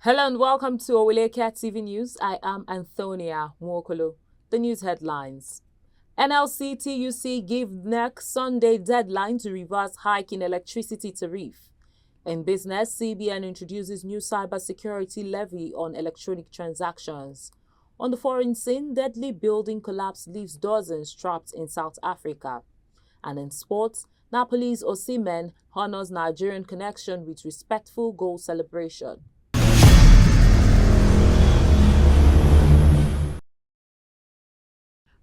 Hello and welcome to Oweleketv News. I am Antonia Mwokolo. The news headlines. NLC-TUC give next Sunday deadline to reverse hike in electricity tariff. In business, CBN introduces new cybersecurity levy on electronic transactions. On the foreign scene, deadly building collapse leaves dozens trapped in South Africa. And in sports, Napoli's Osimhen honors Nigerian connection with respectful goal celebration.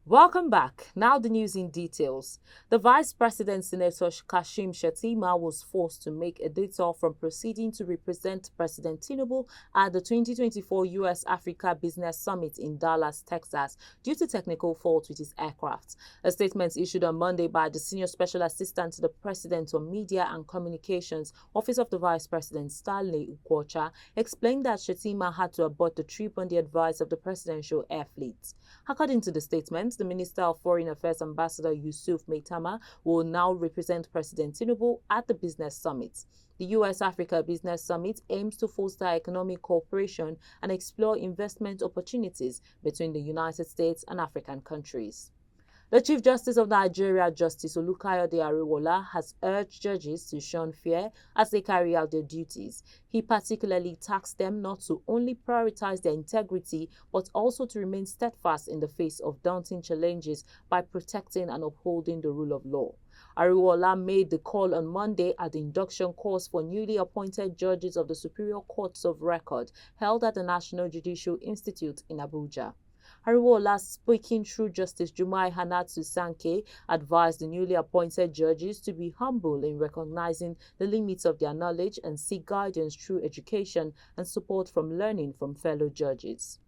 Welcome back. Now the news in details. The Vice President, Senator Kashim Shettima, was forced to make a detour from proceeding to represent President Tinubu at the 2024 U.S.-Africa Business Summit in Dallas, Texas, due to technical fault with his aircraft. A statement issued on Monday by the Senior Special Assistant to the President on Media and Communications, Office of the Vice President, Stanley Ukwocha, explained that Shettima had to abort the trip on the advice of the Presidential Air Fleet. According to the statement, the Minister of Foreign Affairs Ambassador Yusuf Maitama will now represent President Tinubu at the Business Summit. The U.S.-Africa Business Summit aims to foster economic cooperation and explore investment opportunities between the United States and African countries. The Chief Justice of Nigeria, Justice Olukayode Ariwoola, has urged judges to shun fear as they carry out their duties. He particularly tasked them not to only prioritize their integrity, but also to remain steadfast in the face of daunting challenges by protecting and upholding the rule of law. Ariwoola made the call on Monday at the induction course for newly appointed judges of the Superior Courts of Record held at the National Judicial Institute in Abuja. Ariwoola, speaking through Justice Jumai Hanatu Sanke, advised the newly appointed judges to be humble in recognizing the limits of their knowledge and seek guidance through education and support from learning from fellow judges.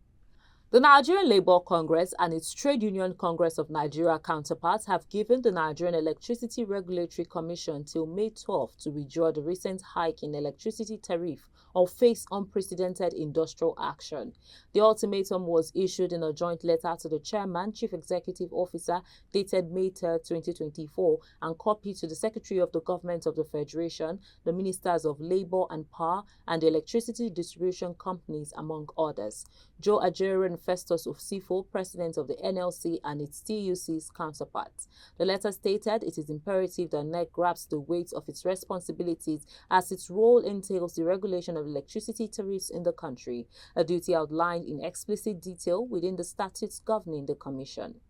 The Nigerian Labour Congress and its Trade Union Congress of Nigeria counterparts have given the Nigerian Electricity Regulatory Commission till May 12 to withdraw the recent hike in electricity tariff or face unprecedented industrial action. The ultimatum was issued in a joint letter to the Chairman, Chief Executive Officer, dated May 3, 2024, and copied to the Secretary of the Government of the Federation, the Ministers of Labour and Power, and the electricity distribution companies, among others. Joe Ajero Festus of CIFO, President of the NLC and its TUC's counterparts. The letter stated it is imperative that NEC grasps the weight of its responsibilities as its role entails the regulation of electricity tariffs in the country, a duty outlined in explicit detail within the statutes governing the Commission.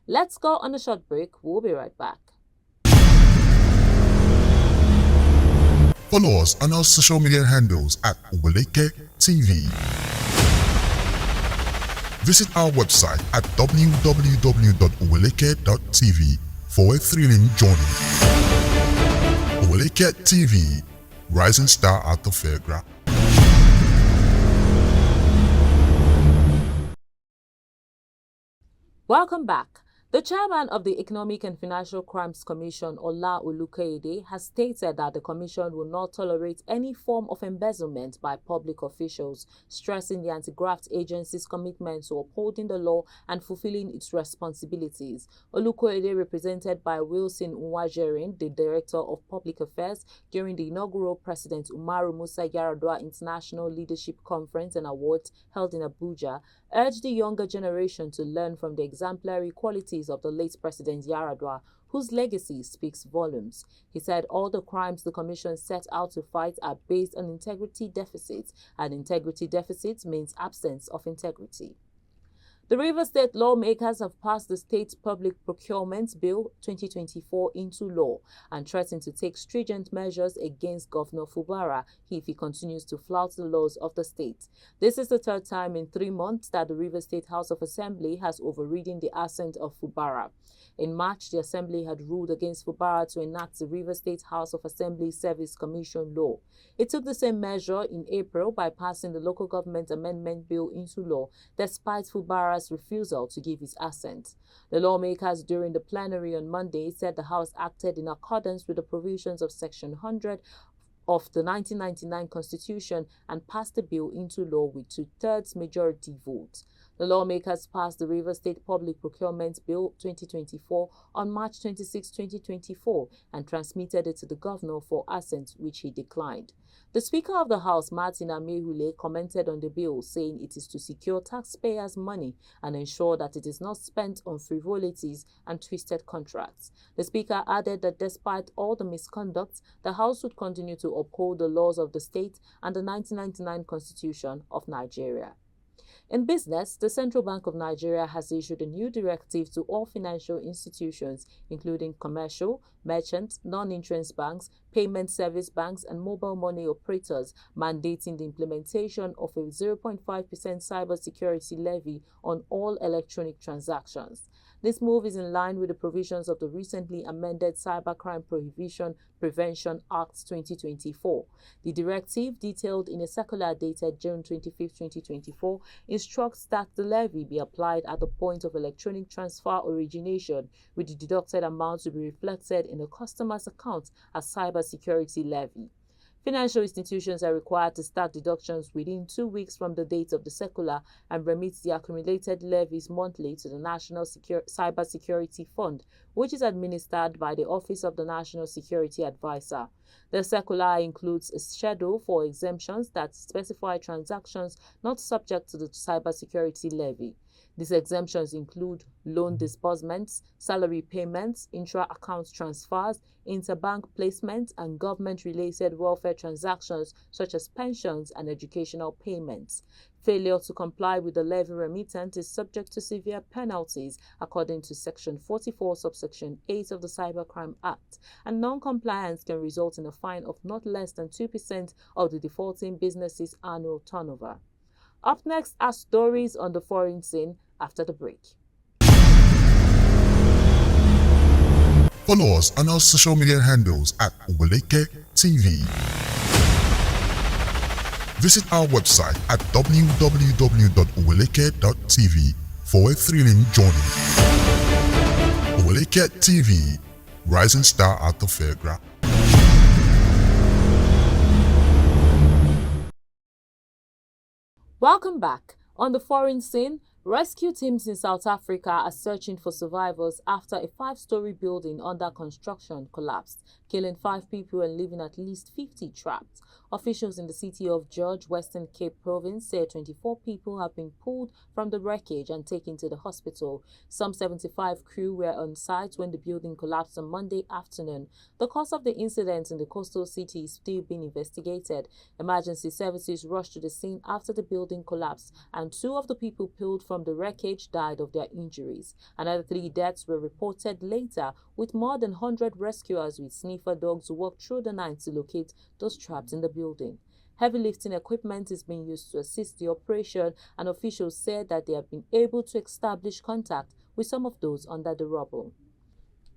Let's go on a short break. We'll be right back. Follow us on our social media handles at Oweleke TV. Visit our website at www.oweleke.tv for a thrilling journey. Oweleke TV, rising star at the fairground. Welcome back. The chairman of the Economic and Financial Crimes Commission, Ola Olukayede, has stated that the commission will not tolerate any form of embezzlement by public officials, stressing the anti-graft agency's commitment to upholding the law and fulfilling its responsibilities. Olukayede, represented by Wilson Nwajerin, the Director of Public Affairs, during the inaugural President Umaru Musa Yar'Adua International Leadership Conference and Awards held in Abuja, urged the younger generation to learn from the exemplary qualities of the late President Yar'Adua, whose legacy speaks volumes. He said all the crimes the Commission set out to fight are based on integrity deficits, and integrity deficits means absence of integrity. The Rivers State lawmakers have passed the State Public Procurement Bill 2024 into law and threatened to take stringent measures against Governor Fubara if he continues to flout the laws of the state. This is the third time in 3 months that the Rivers State House of Assembly has overridden the assent of Fubara. In March, the Assembly had ruled against Fubara to enact the Rivers State House of Assembly Service Commission law. It took the same measure in April by passing the Local Government Amendment Bill into law, despite Fubara's refusal to give his assent. The lawmakers during the plenary on Monday said the House acted in accordance with the provisions of Section 100 of the 1999 Constitution and passed the bill into law with 2/3 majority votes. The lawmakers passed the Rivers State Public Procurement Bill 2024 on March 26, 2024 and transmitted it to the governor for assent, which he declined. The Speaker of the House, Martin Amehule, commented on the bill, saying it is to secure taxpayers' money and ensure that it is not spent on frivolities and twisted contracts. The Speaker added that despite all the misconduct, the House would continue to uphold the laws of the state and the 1999 Constitution of Nigeria. In business, the Central Bank of Nigeria has issued a new directive to all financial institutions, including commercial, merchant, non-insurance banks, payment service banks, and mobile money operators, mandating the implementation of a 0.5% cybersecurity levy on all electronic transactions. This move is in line with the provisions of the recently amended Cybercrime Prohibition Prevention Act 2024. The directive, detailed in a circular dated June 25, 2024, instructs that the levy be applied at the point of electronic transfer origination, with the deducted amount to be reflected in the customer's account as cybersecurity levy. Financial institutions are required to start deductions within 2 weeks from the date of the circular and remit the accumulated levies monthly to the National Cybersecurity Fund, which is administered by the Office of the National Security Advisor. The circular includes a schedule for exemptions that specify transactions not subject to the cybersecurity levy. These exemptions include loan disbursements, salary payments, intra-account transfers, interbank placements, and government-related welfare transactions such as pensions and educational payments. Failure to comply with the levy remittance is subject to severe penalties according to Section 44, subsection 8 of the Cybercrime Act, and non-compliance can result in a fine of not less than 2% of the defaulting business's annual turnover. Up next are stories on the foreign scene after the break. Follow us on our social media handles at Oweleke TV. Visit our website at www.oweleketv for a thrilling journey. Oweleke TV, rising star at the fairground. Welcome back. On the foreign scene, rescue teams in South Africa are searching for survivors after a 5-story building under construction collapsed, killing 5 people and leaving at least 50 trapped. Officials in the city of George, Western Cape Province, say 24 people have been pulled from the wreckage and taken to the hospital. Some 75 crew were on site when the building collapsed on Monday afternoon. The cause of the incident in the coastal city is still being investigated. Emergency services rushed to the scene after the building collapsed, and 2 of the people pulled from the wreckage died of their injuries. Another 3 deaths were reported later, with more than 100 rescuers with sniffer dogs worked through the night to locate those trapped in the building. Heavy lifting equipment is being used to assist the operation, and officials said that they have been able to establish contact with some of those under the rubble.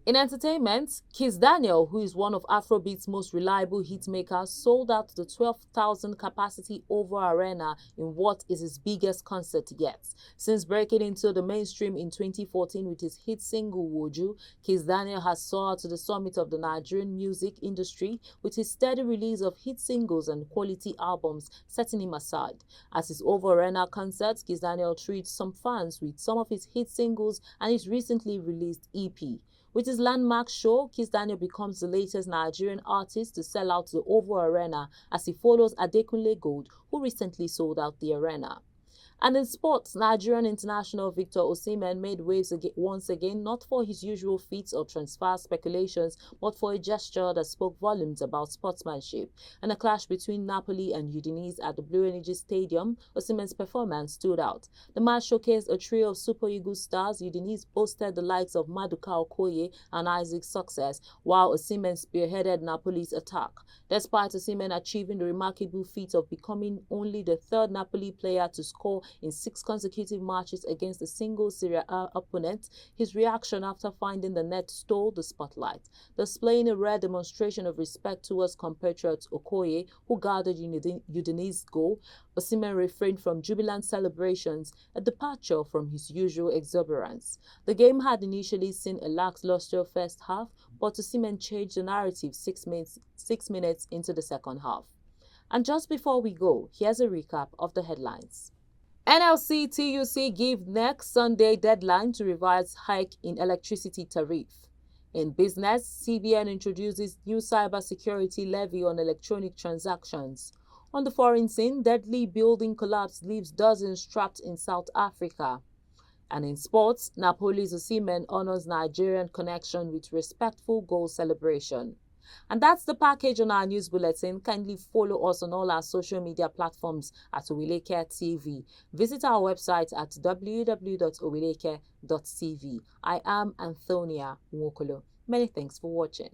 In entertainment, Kiss Daniel, who is one of Afrobeat's most reliable hitmakers, sold out the 12,000 capacity OVO Arena in what is his biggest concert yet. Since breaking into the mainstream in 2014 with his hit single Woju, Kiss Daniel has soared to the summit of the Nigerian music industry with his steady release of hit singles and quality albums, setting him aside. At his OVO Arena concert, Kiss Daniel treats some fans with some of his hit singles and his recently released EP. With his landmark show, Kiss Daniel becomes the latest Nigerian artist to sell out the OVO Arena as he follows Adekunle Gold, who recently sold out the arena. And in sports, Nigerian international Victor Osimhen made waves once again, not for his usual feats or transfer speculations, but for a gesture that spoke volumes about sportsmanship. In a clash between Napoli and Udinese at the Blue Energy Stadium, Osimhen's performance stood out. The match showcased a trio of Super Eagles stars. Udinese boasted the likes of Maduka Okoye and Isaac Success, while Osimhen spearheaded Napoli's attack. Despite Osimhen achieving the remarkable feat of becoming only the 3rd Napoli player to score in 6 consecutive matches against a single Serie A opponent, his reaction after finding the net stole the spotlight. Displaying a rare demonstration of respect towards compatriot Okoye, who guarded Udinese's goal, Osimhen refrained from jubilant celebrations, a departure from his usual exuberance. The game had initially seen a lackluster first half, but Osimhen changed the narrative 6 minutes into the second half. And just before we go, here's a recap of the headlines. NLC TUC give next Sunday deadline to revise hike in electricity tariff. In business, CBN introduces new cybersecurity levy on electronic transactions. On the foreign scene, deadly building collapse leaves dozens trapped in South Africa. And in sports, Napoli's Osimhen honors Nigerian connection with respectful goal celebration. And that's the package on our news bulletin. Kindly follow us on all our social media platforms at Oweleketv. Visit our website at www.oweleke.tv. I am Antonia Nwokolo. Many thanks for watching.